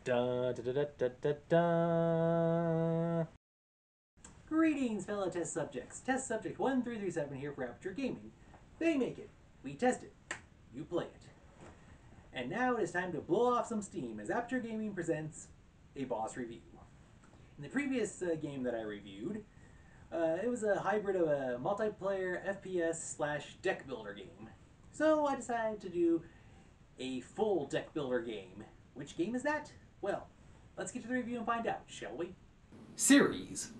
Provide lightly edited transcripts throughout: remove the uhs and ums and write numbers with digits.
Da, da, da, da, da, da, da. Greetings, fellow test subjects. Test subject 1337 here for Aperture Gaming. They make it. We test it. You play it. And now it is time to blow off some steam as Aperture Gaming presents a B.O.S. review. In the previous game that I reviewed, it was a hybrid of a multiplayer FPS / deck builder game. So I decided to do a full deck builder game. Which game is that? Well, let's get to the review and find out, shall we? Series.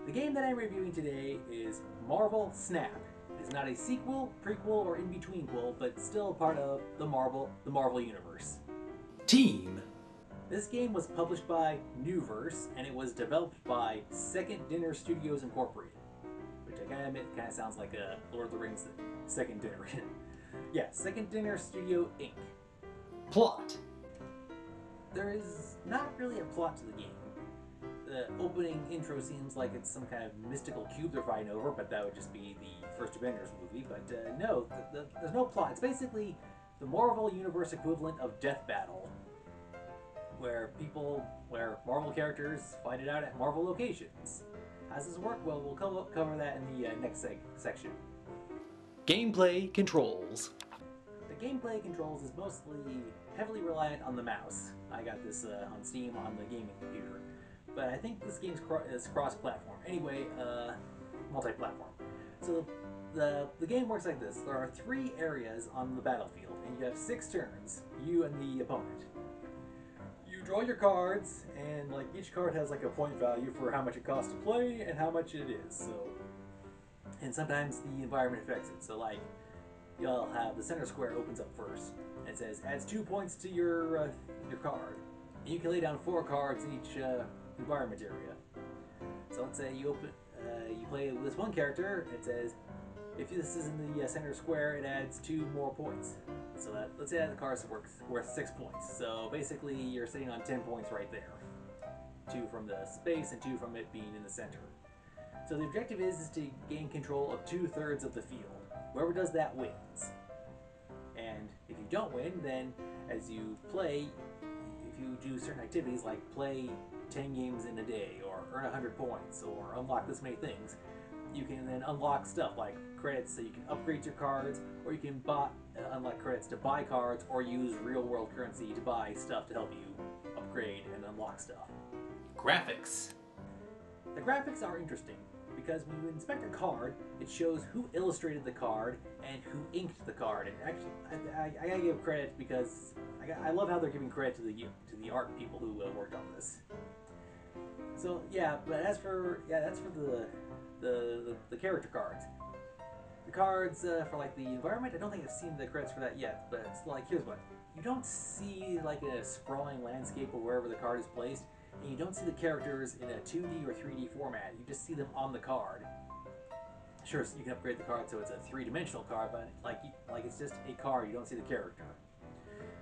The game that I'm reviewing today is Marvel Snap. It is not a sequel, prequel, or in-between-quel, but still part of the Marvel universe. Team. This game was published by Newverse, and it was developed by Second Dinner Studios Incorporated, which I gotta admit kind of sounds like a Lord of the Rings Second Dinner. Yeah, Second Dinner Studio Inc. Plot. There is not really a plot to the game. The opening intro seems like it's some kind of mystical cube they're fighting over, but that would just be the first Avengers movie. But no, there's no plot. It's basically the Marvel Universe equivalent of Death Battle, where Marvel characters fight it out at Marvel locations. How does this work? Well, we'll cover that in the next section. Gameplay controls. The gameplay controls is mostly heavily reliant on the mouse. I got this on Steam on the gaming computer. But I think this game is cross-platform. Anyway, multi-platform. So the game works like this. There are 3 areas on the battlefield, and you have 6 turns, you and the opponent. You draw your cards, and like each card has like a point value for how much it costs to play and how much it is. So, and sometimes the environment affects it. So like, you'll have the center square opens up first, and it says adds 2 points to your card. And you can lay down 4 cards in each environment area. So let's say you play with this one character. It says if this is in the center square, it adds 2 more points. So that, let's say that the card's worth 6 points. So basically, you're sitting on 10 points right there. 2 from the space and 2 from it being in the center. So the objective is to gain control of 2/3 of the field. Whoever does that wins. And if you don't win, then as you play, if you do certain activities like play 10 games in a day, or earn 100 points, or unlock this many things, you can then unlock stuff like credits so you can upgrade your cards, or you can unlock credits to buy cards, or use real-world currency to buy stuff to help you upgrade and unlock stuff. Graphics. The graphics are interesting because when you inspect a card, it shows who illustrated the card and who inked the card. And actually, I gotta give credit because I love how they're giving credit to the art people who worked on this. So yeah, but that's for the character cards. The cards for like the environment, I don't think I've seen the credits for that yet. But it's like, here's what: you don't see like a sprawling landscape or wherever the card is placed, and you don't see the characters in a 2D or 3D format. You just see them on the card. Sure, so you can upgrade the card so it's a 3-dimensional card, but like it's just a card. You don't see the character.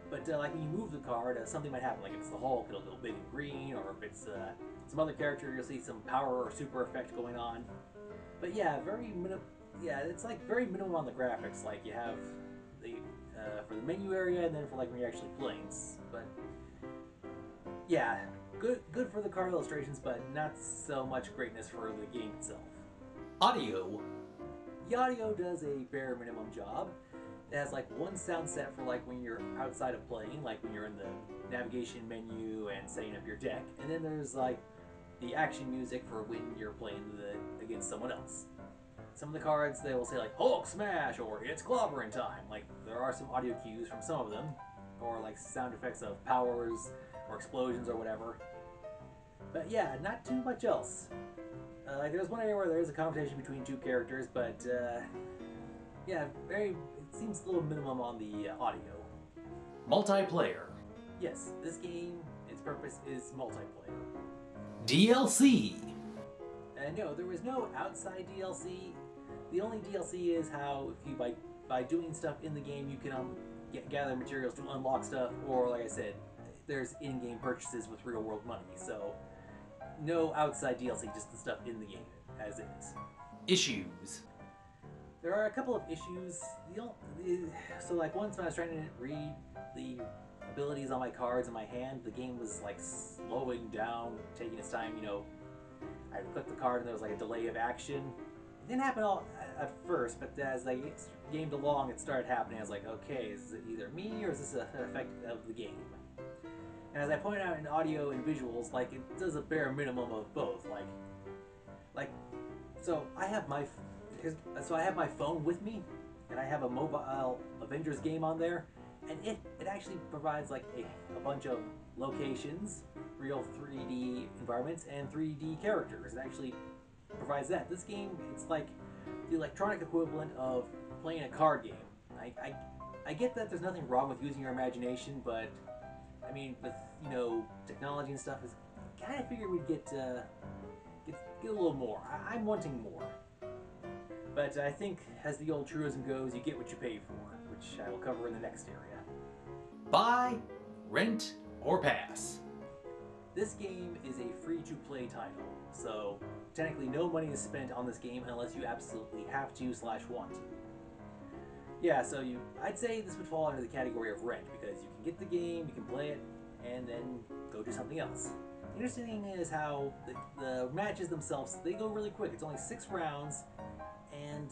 But like when you move the card, something might happen. Like if it's the Hulk, it'll go big and green, or if it's some other character, you'll see some power or super effect going on. But yeah, it's like very minimum on the graphics. Like you have the for the menu area, and then for like when you're actually playing. But yeah, good for the card illustrations, but not so much greatness for the game itself. Audio. The audio does a bare minimum job. It has like one sound set for like when you're outside of playing, like when you're in the navigation menu and setting up your deck, and then there's like the action music for when you're playing against someone else. Some of the cards, they will say like Hulk smash or it's clobbering time. Like there are some audio cues from some of them, or like sound effects of powers or explosions or whatever. But yeah, not too much else. Like there's one area where there is a conversation between 2 characters, but yeah, it seems a little minimum on the audio. Multiplayer. Yes, this game, its purpose is multiplayer. DLC. No, there was no outside DLC. The only DLC is how if you by doing stuff in the game, you can gather materials to unlock stuff, or like I said, there's in-game purchases with real-world money. So no outside DLC, just the stuff in the game as is. Issues. There are a couple of issues. So like once when I was trying to read the abilities on my cards in my hand, the game was like slowing down, taking its time. I would click the card and there was like a delay of action. It didn't happen all at first, but as I gamed along, it started happening. I was like, okay, is it either me or is this an effect of the game? And as I pointed out in audio and visuals, like it does a bare minimum of both. Like so I have my phone with me, and I have a mobile Avengers game on there, and it actually provides like a bunch of locations, real 3D environments, and 3D characters. It actually provides that. This game, it's like the electronic equivalent of playing a card game. I get that there's nothing wrong with using your imagination, but I mean, with technology and stuff, is kind of figured we'd get a little more. I'm wanting more. But I think, as the old truism goes, you get what you pay for, which I will cover in the next area. Buy, rent, or pass. This game is a free-to-play title, so technically no money is spent on this game unless you absolutely have to / want to. Yeah, so I'd say this would fall under the category of rent, because you can get the game, you can play it, and then go do something else. The interesting thing is how the matches themselves, they go really quick. It's only 6 rounds, and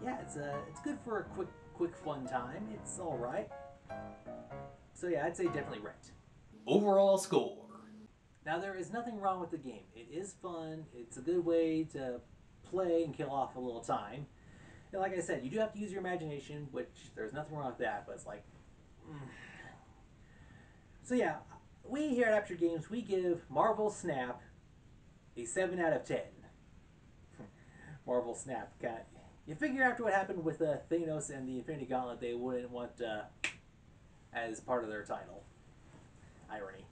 yeah, it's good for a quick fun time. It's all right. So yeah, I'd say definitely rent. Overall score. Now there is nothing wrong with the game. It is fun. It's a good way to play and kill off a little time. And like I said, you do have to use your imagination, which there's nothing wrong with that. But it's like, so yeah, we here at Aperture Games, we give Marvel Snap a 7 out of 10. Marvel Snap. You figure after what happened with Thanos and the Infinity Gauntlet, they wouldn't want as part of their title. Irony.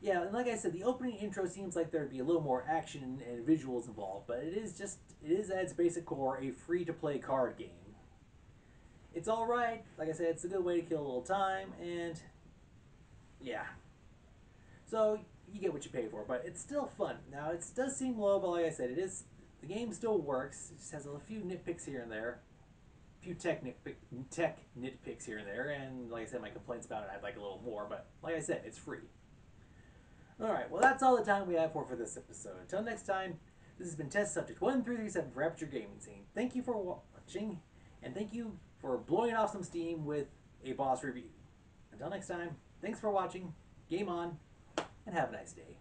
Yeah, and like I said, the opening intro seems like there'd be a little more action and visuals involved, but it is at its basic core a free-to-play card game. It's alright, like I said, it's a good way to kill a little time, and yeah. So, you get what you pay for, but it's still fun. Now, it does seem low, but like I said, the game still works. It just has a few nitpicks here and there. A few tech nitpicks here and there, and like I said, my complaints about it, I'd like a little more, but like I said, it's free. Alright, well that's all the time we have for this episode. Until next time, this has been Test Subject 1337 for Aperture Gaming Scene. Thank you for watching, and thank you for blowing off some steam with a B.O.S. review. Until next time, thanks for watching, game on, and have a nice day.